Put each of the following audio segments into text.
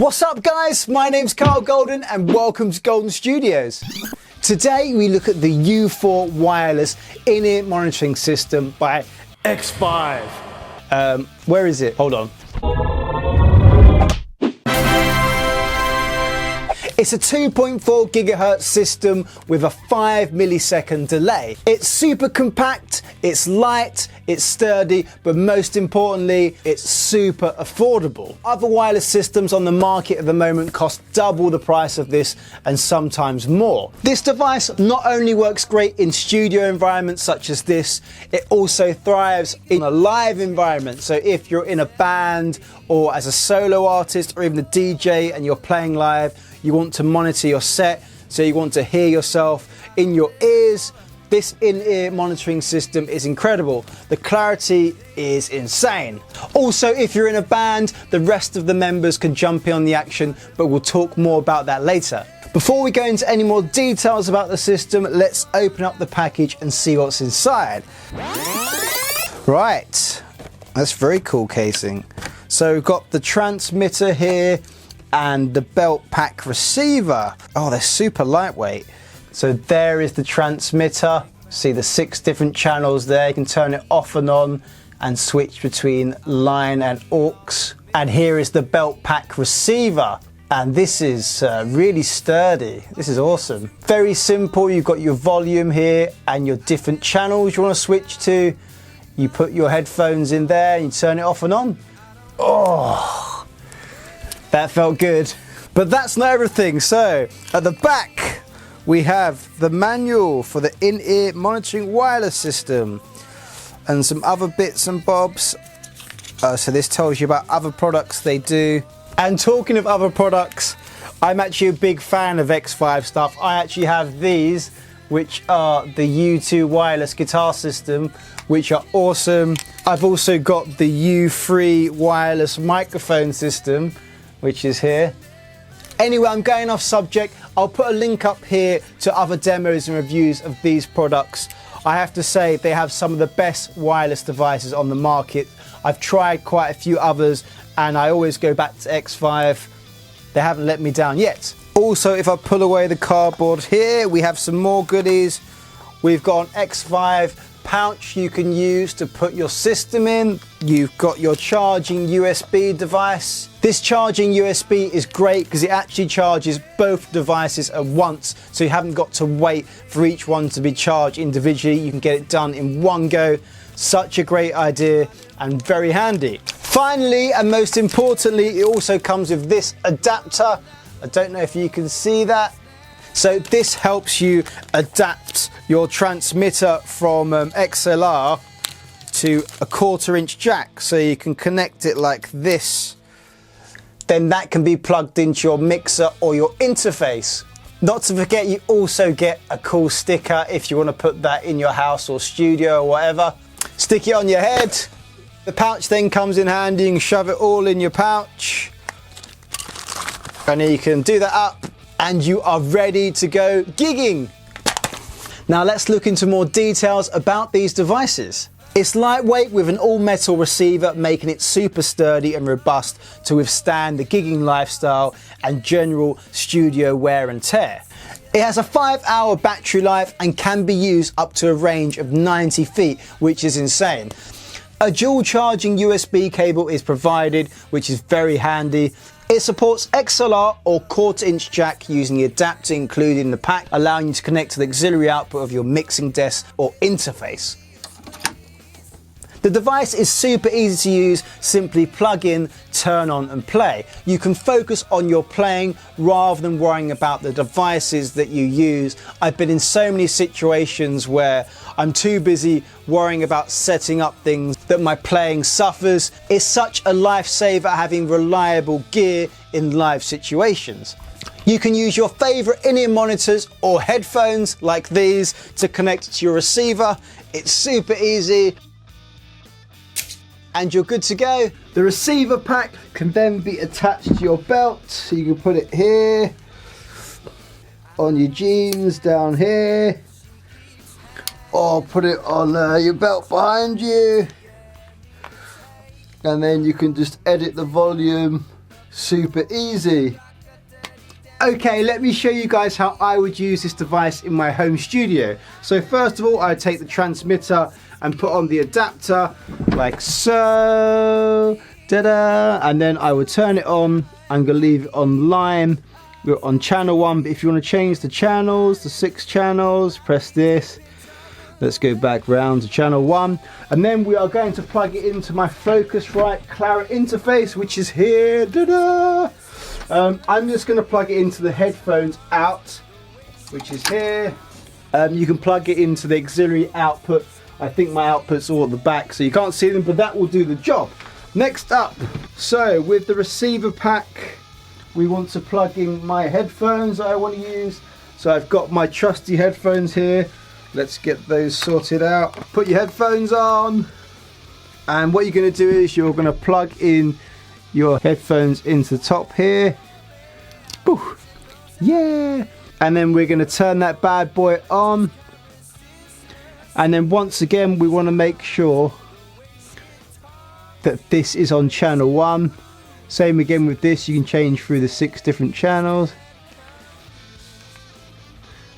What's up guys, my name's Carl Golden and welcome to Golden Studios. Today we look at the U4 wireless in-ear monitoring system by Xvive. Where is it? Hold on. It's a 2.4 gigahertz system with a 5 millisecond delay. It's super compact, it's light, it's sturdy, but most importantly, it's super affordable. Other wireless systems on the market at the moment cost double the price of this and sometimes more. This device not only works great in studio environments such as this, it also thrives in a live environment. So if you're in a band or as a solo artist or even a DJ and you're playing live, you want to monitor your set, so you want to hear yourself in your ears. This in-ear monitoring system is incredible. The clarity is insane. Also, if you're in a band, the rest of the members can jump in on the action, but we'll talk more about that later. Before we go into any more details about the system, let's open up the package and see what's inside. Right, that's very cool casing. So we've got the transmitter here, and the belt pack receiver. Oh, they're super lightweight. So there is the transmitter. See the 6 different channels there. You can turn it off and on and switch between line and aux. And here is the belt pack receiver. And this is really sturdy. This is awesome. Very simple. You've got your volume here and your different channels you want to switch to. You put your headphones in there and you turn it off and on. Oh, that felt good. But that's not everything. So at the back, we have the manual for the in-ear monitoring wireless system and some other bits and bobs. So this tells you about other products they do. And talking of other products, I'm actually a big fan of Xvive stuff. I actually have these, which are the U2 wireless guitar system, which are awesome. I've also got the U3 wireless microphone system, which is here. Anyway, I'm going off subject. I'll put a link up here to other demos and reviews of these products. I have to say they have some of the best wireless devices on the market. I've tried quite a few others and I always go back to Xvive. They haven't let me down yet. Also, if I pull away the cardboard here, we have some more goodies. We've got an Xvive pouch you can use to put your system in. You've got your charging USB device. This charging USB is great because it actually charges both devices at once, so you haven't got to wait for each one to be charged individually. You can get it done in one go. Such a great idea and very handy. Finally, and most importantly, it also comes with this adapter. I don't know if you can see that. So this helps you adapt your transmitter from XLR to a 1/4 inch jack, so you can connect it like this. Then that can be plugged into your mixer or your interface. Not to forget, you also get a cool sticker if you want to put that in your house or studio or whatever. Stick it on your head. The pouch then comes in handy. You can shove it all in your pouch. And then you can do that up and you are ready to go gigging. Now let's look into more details about these devices. It's lightweight with an all-metal receiver, making it super sturdy and robust to withstand the gigging lifestyle and general studio wear and tear. It has a 5-hour battery life and can be used up to a range of 90 feet, which is insane. A dual charging USB cable is provided, which is very handy. It supports XLR or 1/4 inch jack using the adapter included in the pack, allowing you to connect to the auxiliary output of your mixing desk or interface. The device is super easy to use. Simply plug in, turn on and play. You can focus on your playing rather than worrying about the devices that you use. I've been in so many situations where I'm too busy worrying about setting up things that my playing suffers. It's such a lifesaver having reliable gear in live situations. You can use your favorite in-ear monitors or headphones like these to connect to your receiver. It's super easy. And you're good to go. The receiver pack can then be attached to your belt, so you can put it here, on your jeans down here, or put it on your belt behind you, and then you can just edit the volume Super easy. Okay, let me show you guys how I would use this device in my home studio. So first of all, I take the transmitter and put on the adapter like so. Ta-da! And then I would turn it on. I'm gonna leave it on line. We're on channel 1, but if you want to change the channels, the 6 channels, press this. Let's go back round to channel 1. And then we are going to plug it into my Focusrite Claret interface, which is here. Ta-da! I'm just going to plug it into the headphones out, which is here. You can plug it into the auxiliary output. I think my output's all at the back, so you can't see them, but that will do the job. Next up, so with the receiver pack, we want to plug in my headphones that I want to use. So I've got my trusty headphones here. Let's get those sorted out. Put your headphones on. And what you're going to do is you're going to plug in your headphones into the top here. Woo. Yeah. And then we're going to turn that bad boy on. And then once again, we want to make sure that this is on channel 1. Same again with this, you can change through the 6 different channels.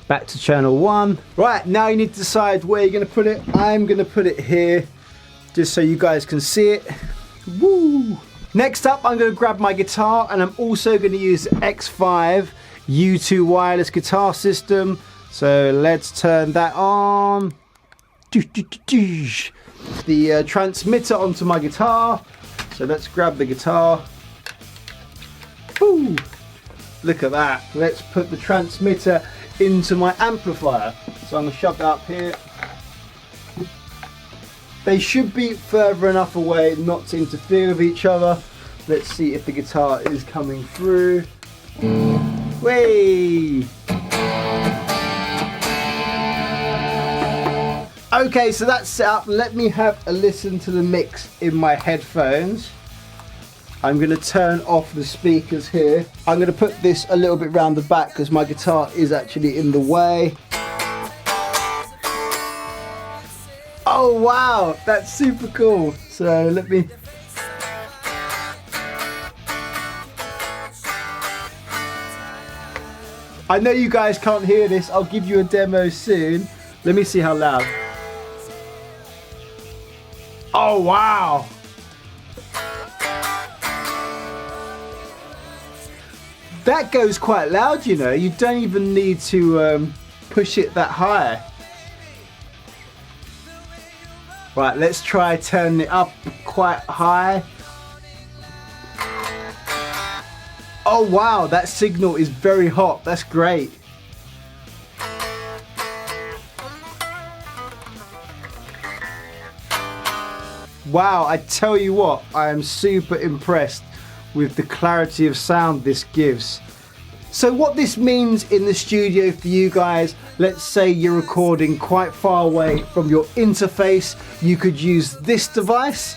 Back to channel 1. Right, now you need to decide where you're going to put it. I'm going to put it here, just so you guys can see it. Woo! Next up, I'm going to grab my guitar, and I'm also going to use the Xvive U2 wireless guitar system. So let's turn that on. The transmitter onto my guitar. So let's grab the guitar. Woo! Look at that. Let's put the transmitter into my amplifier. So I'm going to shove that up here. They should be further enough away not to interfere with each other. Let's see if the guitar is coming through. Whee! Okay, so that's set up. Let me have a listen to the mix in my headphones. I'm going to turn off the speakers here. I'm going to put this a little bit round the back because my guitar is actually in the way. Oh wow, that's super cool. So let me... I know you guys can't hear this. I'll give you a demo soon. Let me see how loud. Oh wow. That goes quite loud, you know. You don't even need to push it that high. Right, let's try turning it up quite high. Oh wow, that signal is very hot. That's great. Wow, I tell you what, I am super impressed with the clarity of sound this gives. So what this means in the studio for you guys, let's say you're recording quite far away from your interface, you could use this device.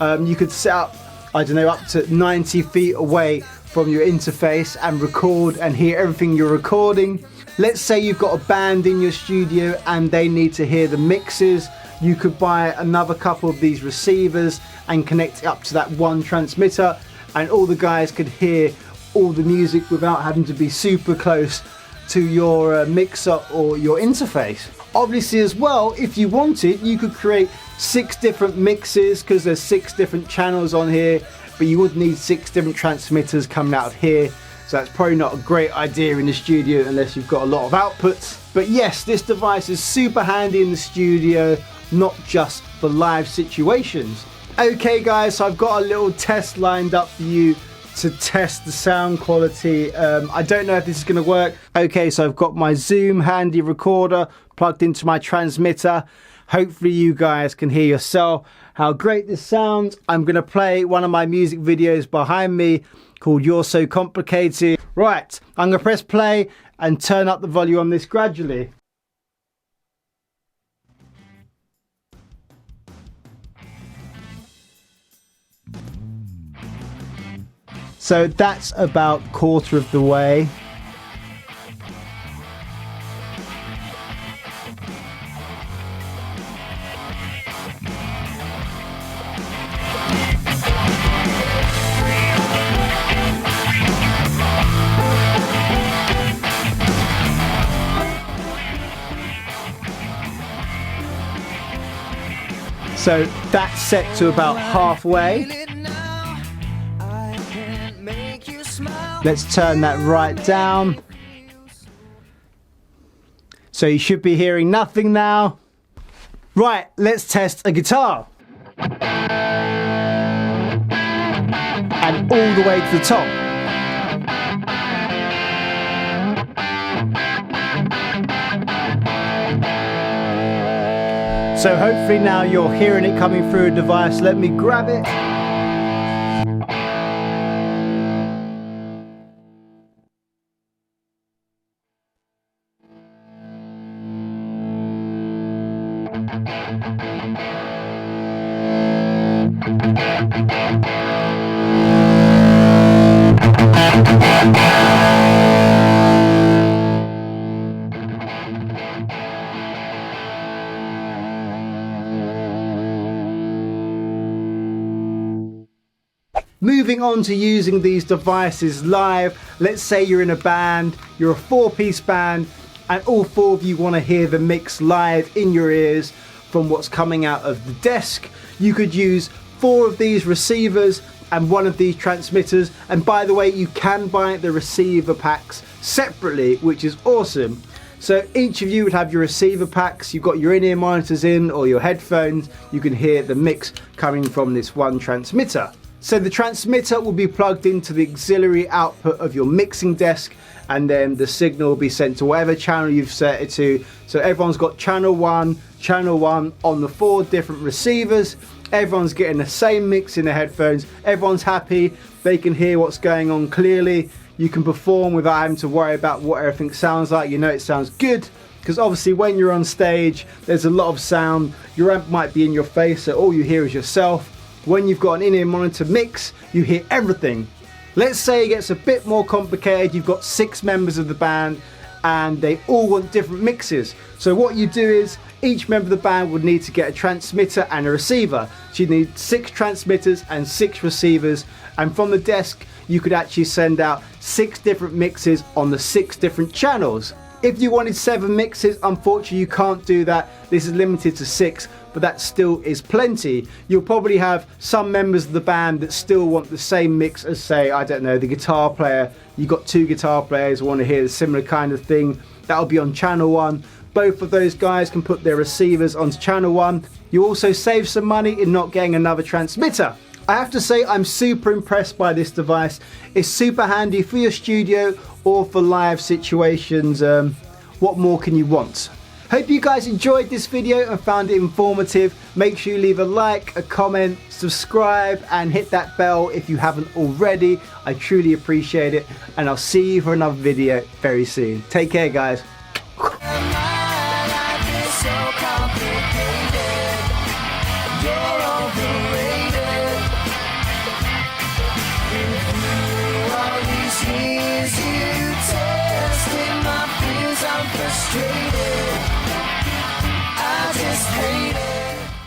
You could set up, I don't know, up to 90 feet away from your interface and record and hear everything you're recording. Let's say you've got a band in your studio and they need to hear the mixes. You could buy another couple of these receivers and connect it up to that one transmitter, and all the guys could hear all the music without having to be super close to your mixer or your interface. Obviously as well, if you wanted, you could create 6 different mixes because there's 6 different channels on here, but you would need 6 different transmitters coming out of here. So that's probably not a great idea in the studio unless you've got a lot of outputs. But yes, this device is super handy in the studio, not just for live situations. Okay guys, so I've got a little test lined up for you to test the sound quality. I don't know if this is going to work. Okay, so I've got my Zoom handy recorder plugged into my transmitter. Hopefully you guys can hear yourself how great this sounds. I'm going to play one of my music videos behind me called You're So Complicated. Right, I'm going to press play and turn up the volume on this gradually. So that's about a quarter of the way. So that's set to about halfway. Let's turn that right down. So you should be hearing nothing now. Right, let's test a guitar. And all the way to the top. So hopefully now you're hearing it coming through a device. Let me grab it. Moving on to using these devices live, let's say you're in a band, you're a 4-piece band, and all 4 of you want to hear the mix live in your ears from what's coming out of the desk. You could use 4 of these receivers and 1 of these transmitters, and by the way, you can buy the receiver packs separately, which is awesome. So each of you would have your receiver packs, you've got your in-ear monitors in or your headphones, you can hear the mix coming from this one transmitter. So the transmitter will be plugged into the auxiliary output of your mixing desk, and then the signal will be sent to whatever channel you've set it to. So everyone's got channel 1 on the 4 different receivers. Everyone's getting the same mix in their headphones. Everyone's happy. They can hear what's going on clearly. You can perform without having to worry about what everything sounds like. You know it sounds good, because obviously when you're on stage, there's a lot of sound. Your amp might be in your face, so all you hear is yourself. When you've got an in-ear monitor mix, you hear everything. Let's say it gets a bit more complicated. You've got 6 members of the band and they all want different mixes. So what you do is each member of the band would need to get a transmitter and a receiver. So you need 6 transmitters and 6 receivers, and from the desk you could actually send out 6 different mixes on the 6 different channels. If you wanted 7 mixes, unfortunately you can't do that. This is limited to 6, but that still is plenty. You'll probably have some members of the band that still want the same mix as, say, I don't know, the guitar player. You've got 2 guitar players who want to hear the similar kind of thing. That'll be on channel 1. Both of those guys can put their receivers onto channel 1. You also save some money in not getting another transmitter. I have to say I'm super impressed by this device. It's super handy for your studio or for live situations. What more can you want? Hope you guys enjoyed this video and found it informative. Make sure you leave a like, a comment, subscribe, and hit that bell if you haven't already. I truly appreciate it, and I'll see you for another video very soon. Take care, guys.